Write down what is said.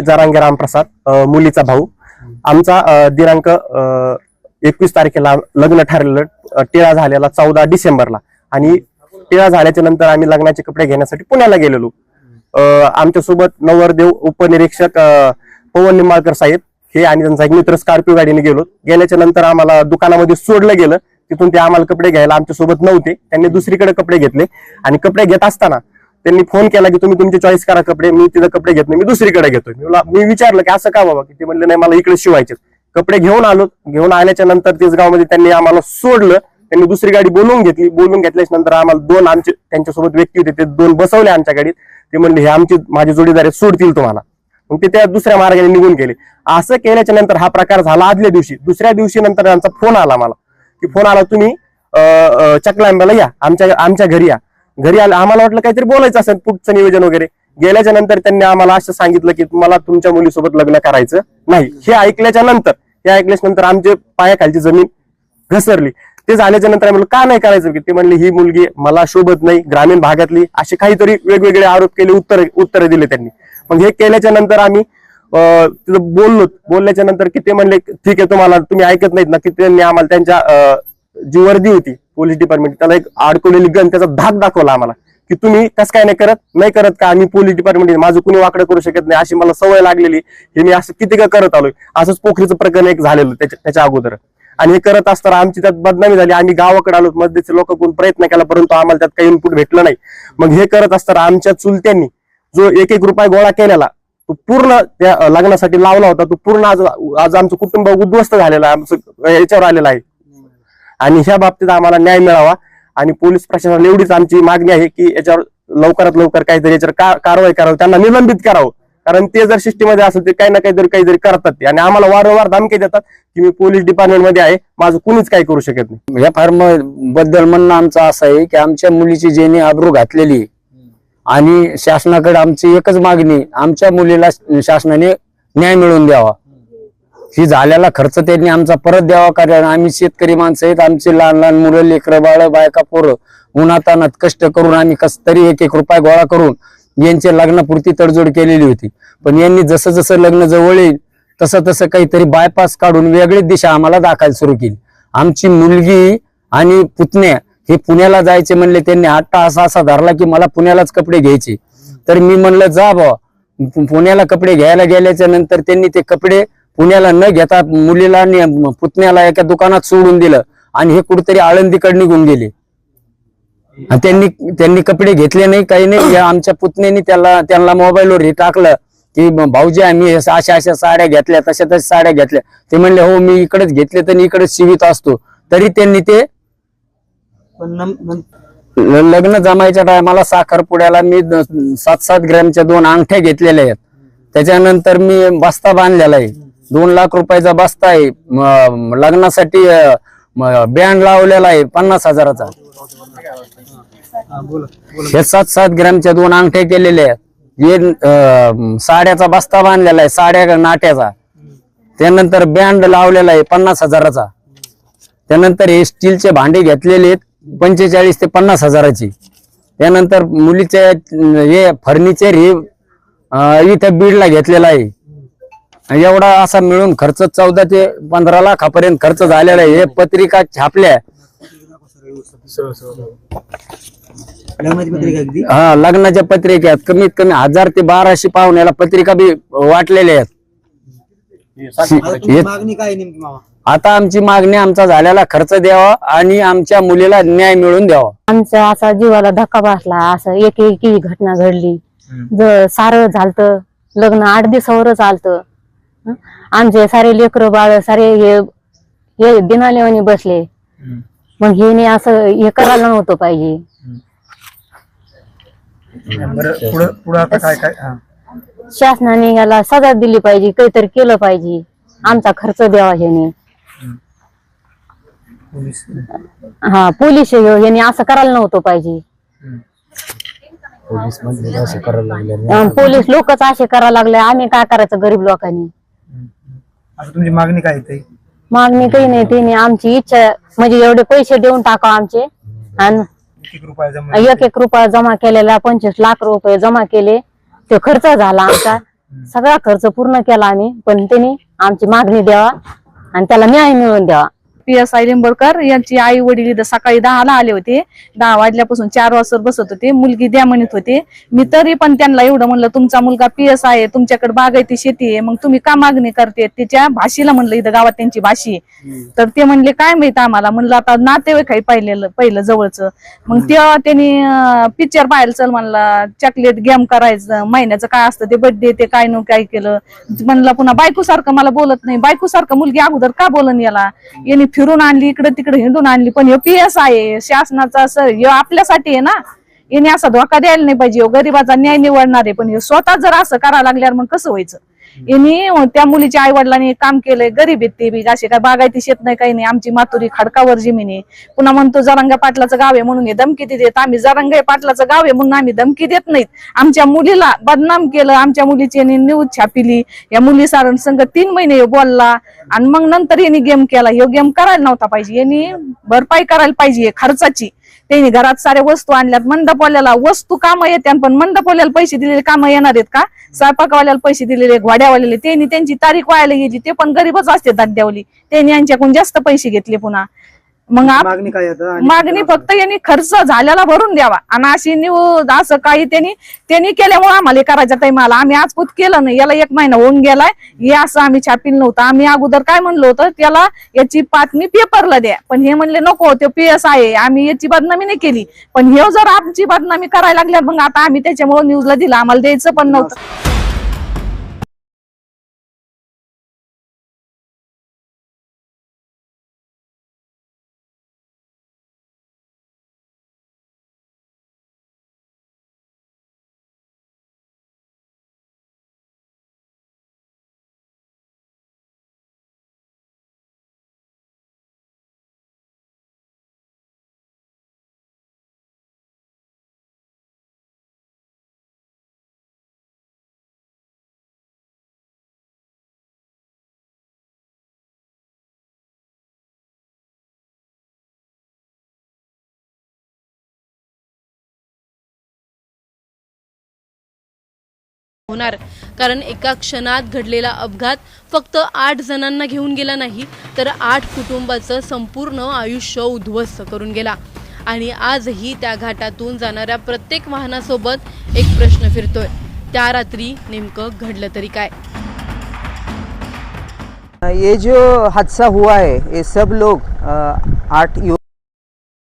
जरांगे रामप्रसाद, मुलीचा भाऊ. आमचा दिनांक 21 तारखेला लग्न ठरलेलं, टिळा झालेला 14 डिसेंबरला. आणि टिळा झाल्याच्या नंतर आम्ही लग्नाचे कपडे घेण्यासाठी पुण्याला गेलेलो. आमच्यासोबत नवरदेव उपनिरीक्षक पवन निंबाळकर साहेब हे आणि त्यांचा एक मित्र स्कॉर्पिओ गाडीने गेल्याच्या नंतर आम्हाला दुकानामध्ये सोडलं गेलं. तिथून ते आम्हाला कपडे घ्यायला आमच्यासोबत नव्हते, त्यांनी दुसरीकडे कपडे घेतले. आणि कपडे घेत असताना त्यांनी फोन केला की तुम्ही तुमची चॉईस करा कपडे, मी तिथं कपडे घेत नाही, मी दुसरीकडे घेतोय. मी विचारलं की असं का बाबा, की ते म्हणले नाही मला इकडे शिवायचे. कपडे घेऊन आलो. घेऊन आल्याच्या नंतर तेचगावमध्ये त्यांनी आम्हाला सोडलं. त्यांनी दुसरी गाडी बोलवून घेतली. बोलवून घेतल्याच्या नंतर आम्हाला दोन आमचे त्यांच्यासोबत व्यक्ती होते, ते दोन बसवले आमच्या गाडीत. ते म्हणले हे आमची माझे जोडीदार सोडतील तुम्हाला. मग ते त्या दुसऱ्या मार्गाने निघून गेले. असं केल्याच्या नंतर हा प्रकार झाला आदल्या दिवशी. दुसऱ्या दिवशी नंतर त्यांचा फोन आला मला, की फोन आला तुम्ही चकलांब्याला या, आमच्या घरी या. घरी आलं, आम्हाला वाटलं काहीतरी बोलायचं असेल पुढचं नियोजन वगैरे. गेल्याच्या नंतर त्यांनी आम्हाला असं सांगितलं की मला तुमच्या मुलीसोबत लग्न करायचं नाही. हे ऐकल्याच्या नंतर आमच्या पायाखालची जमीन घसरली. ते झाल्याच्या नंतर आम्ही का नाही करायचं, की ते म्हणले ही मुलगी मला शोभत नाही, ग्रामीण भागातली, असे काहीतरी वेगवेगळे आरोप केले, उत्तरे दिले त्यांनी. मग हे केल्याच्या नंतर आम्ही तिथं बोलल्याच्या नंतर की ते म्हणले ठीक आहे, तुम्ही ऐकत नाहीत ना, की त्यांनी आम्हाला त्यांच्या जी वर्दी होती पोलीस डिपार्टमेंट, त्याला एक अडकवलेली गन, त्याचा धाक दाखवला आम्हाला, की तुम्ही कसं काय नाही करत का, आम्ही पोलीस डिपार्टमेंट माझं कुणी वाकडं करू शकत नाही, अशी मला सवय लागलेली, हे मी असं किती का करत आलोय. असंच पोखरीचं प्रकरण एक झालेलं त्याच्या अगोदर. आणि हे करत असताना आमची त्यात बदनामी झाली. आम्ही गावाकडे आलो, मध्येचे लोक कोण प्रयत्न केला, परंतु आम्हाला त्यात काही इनपुट भेटलं नाही. मग हे करत असताना आमच्या चुलत्यांनी जो 1-1 रुपया गोळा केलेला, तो पूर्ण त्या लग्नासाठी लावला होता, तो पूर्ण आज आमचं कुटुंब उद्ध्वस्त झालेलं आहे, आमचं याच्यावर आलेलं आहे. आणि ह्या बाबतीत आम्हाला न्याय मिळावा. आणि पोलीस प्रशासनाला एवढीच आमची मागणी आहे की याच्यावर लवकरात लवकर काहीतरी याच्यावर कारवाई करावी, त्यांना निलंबित करावं. कारण ते जर सिस्टीममध्ये असेल ते काही ना काहीतरी करतात ते. आणि आम्हाला वारंवार धमकी देतात की मी पोलीस डिपार्टमेंट मध्ये आहे, माझं कुणीच काही करू शकत नाही. या फार्म बद्दल म्हणणं आमचं असं आहे की आमच्या मुलीची ज्यांनी आबरू घातलेली, आणि शासनाकडे आमची एकच मागणी, आमच्या मुलीला शासनाने न्याय मिळवून द्यावा. ही झालेला खर्च त्यांनी आमचा परत द्यावा. कारण आम्ही शेतकरी माणसं आहेत, आमचे लहान लहान मुलं, लेकरं बाळ, बायका, पोरं उन्हातानात कष्ट करून आम्ही कस तरी 1-1 रुपया गोळा करून यांच्या लग्नापुरती तडजोड केलेली होती. पण यांनी जसं जसं लग्न जवळ येईल तसं तसं काहीतरी बायपास काढून वेगळीच दिशा आम्हाला दाखवायला सुरू केली. आमची मुलगी आणि पुतण्या हे पुण्याला जायचे म्हणले, त्यांनी हट्ट असा धरला की मला पुण्यालाच कपडे घ्यायचे. तर मी म्हणलं जा बा, पुण्याला कपडे घ्यायला गेल्याच्या नंतर त्यांनी ते कपडे पुण्याला न घेता मुलीला आणि पुतण्याला एका दुकानात सोडून दिलं आणि हे कुठेतरी आळंदीकडे निघून गेले. त्यांनी कपडे घेतले नाही, काही नाही. आमच्या पुतण्यानी त्यांना मोबाईलवर हे टाकलं की भाऊजी आम्ही अशा साड्या घेतल्या, तशा साड्या घेतल्या. ते म्हणले हो मी इकडेच घेतले तर इकडेच शिवित असतो. तरी त्यांनी ते लग्न जमायच्या टायमाला साखरपुड्याला मी 7-7 ग्रॅमच्या 2 अंगठ्या घेतलेल्या आहेत. त्याच्यानंतर मी बस्ता बांधलेला आहे, 2 लाख रुपयाचा बस्ता आहे. लग्नासाठी बँड लावलेला आहे 50,000चा. हे 7-7 ग्रॅमच्या 2 अंगठ्या केलेल्या आहेत. हे साड्याचा बस्ता बांधलेला आहे, साड्या नाट्याचा. त्यानंतर बँड लावलेला आहे 50,000चा. त्यानंतर हे स्टीलचे भांडे घेतलेले आहेत 45 ते 50,000ची. त्यानंतर मुलीचे हे फर्निचर हे इथं बीडला घेतलेला आहे. एवढा असा मिळून खर्च 14 ते 15 लाखापर्यंत खर्च झालेला आहे. हे पत्रिका छापल्या, लग्नाच्या पत्रिका कमीत कमी 1000 ते 1200 पाहुण्याला पत्रिका बी वाटलेल्या आहेत. आता आमची मागणी आमचा झालेला खर्च द्यावा आणि आमच्या मुलीला न्याय मिळवून द्यावा. आमच्या असा जीवाला धक्का बसला, असं एक घटना घडली. सारं झालत, लग्न 8 दिवसावरच आलत. आमचे सारे लेकर बाळ सारे हे दिनालेवानी बसले. मग हे असं हे करायला नव्हतं पाहिजे. शासनाने याला सजा दिली पाहिजे, काहीतरी केलं पाहिजे. आमचा खर्च द्यावा ह्याने. पोलीस यांनी असं करायला नव्हतं पाहिजे. पोलीस लोकच असे करायला लागले, आम्ही काय करायचं गरीब लोकांनी. तुमची मागणी काय? मागणी काही नाही, तिने आमची इच्छा म्हणजे एवढे पैसे देऊन टाका आमचे. आणि 1-1 रुपया जमा केलेला 25 लाख रुपये जमा केले. तो खर्च झाला आमचा. सगळा खर्च पूर्ण केला आम्ही, पण त्यांनी आमची मागणी द्यावा आणि त्याला न्याय मिळवून द्यावा. PSI लिंबळकर यांची आई वडील इथं सकाळी 10ला आले होते. 10 वाजल्यापासून 4 वाजता बसत होते. मुलगी द्या म्हणत होते. मी तरी पण त्यांना एवढं म्हणलं, तुमचा मुलगा PSI आहे, तुमच्याकडे बागायती शेती आहे, मग तुम्ही का मागणी करते? त्याच्या भाषेला म्हणलं, इथं गावात त्यांची भाषी आहे. तर ते म्हणले काय माहित आम्हाला. म्हणलं आता नातेवाईक काही पहिलं जवळचं. मग तेव्हा त्यांनी पिक्चर पाहायला चल म्हणला, चॉकलेट गेम करायचं, महिन्याचं काय असतं ते बर्थडे, ते काय न काय केलं म्हणलं. पुन्हा बायको सारखं मला बोलत नाही, बायको सारखं मुलगी अगोदर का बोलन याला? यांनी फिरून आणली, इकडे तिकडे हिंडून आणली. पण हे PSI आहे, शासनाचा सर, हे आपल्यासाठी आहे ना. याने असा धोका द्यायला नाही पाहिजे. गरीबाचा न्याय निवडणार आहे, पण हे स्वतः जर असं करायला लागल्यावर मग कसं व्हायचं? यांनी त्या मुलीच्या आई वडिलांनी काम केलंय. गरीब आहेत ते बी, असे काय बागायती शेत नाही, काही नाही. आमची मातुरी खडकावर जमीन आहे. पुन्हा म्हणतो जरांगा पाटलाचं गाव आहे म्हणून हे धमकी देत. आम्ही जरांगा पाटलाचं गाव आहे म्हणून आम्ही धमकी देत नाहीत. आमच्या मुलीला बदनाम केलं, आमच्या मुलीची न्यूज छापिली. या मुली सारण संघ 3 महिने बोलला आणि मग नंतर यांनी गेम केला. हे गेम करायला नव्हता पाहिजे. यांनी भरपाई करायला पाहिजे खर्चाची. त्यांनी घरात साऱ्या वस्तू आणल्यात. मंडपवाल्याला वस्तू कामं येतात, पण मंडपवाल्याला पैसे दिलेले कामं येणार आहेत का? स्वयंपाकवाल्याला पैसे दिलेले, घोड्यावाल्याला, त्यांनी त्यांची तारीख व्हायला गेली. ते पण गरीबच असते दाद्यावली. त्यांनी यांच्याकडून जास्त पैसे घेतले. पुन्हा मग मागणी काय आता? मागणी फक्त यांनी खर्च झालेला भरून द्यावा. आणि अशी न्यूज असं काही त्यांनी केल्यामुळे आम्हाला करायच्या टाइमाला आम्ही आजपूत केलं नाही. याला 1 महिना होऊन गेलाय. हे असं आम्ही छापील नव्हतं. आम्ही अगोदर काय म्हणलो होतं, त्याला याची बातमी पेपरला द्या. पण हे म्हणले नको, ते PSI आहे, आम्ही याची बदनामी नाही केली. पण हे जर आमची बदनामी करायला लागल्या, मग आता आम्ही त्याच्यामुळे न्यूजला दिला. आम्हाला द्यायचं पण नव्हतं. होणार, कारण एका क्षणात घडलेला अपघात फक्त 8 जणांना घेऊन गेला नाही, तर 8 कुटुंबाचं संपूर्ण आयुष्य उद्ध्वस्त करून गेला. आणि आजही त्या घाटातून जाणाऱ्या प्रत्येक वाहनासोबत एक प्रश्न फिरतोय, त्या रात्री नेमकं घडलं तरी काय? ये जो हादसा हुआ है, ये सब लोग 8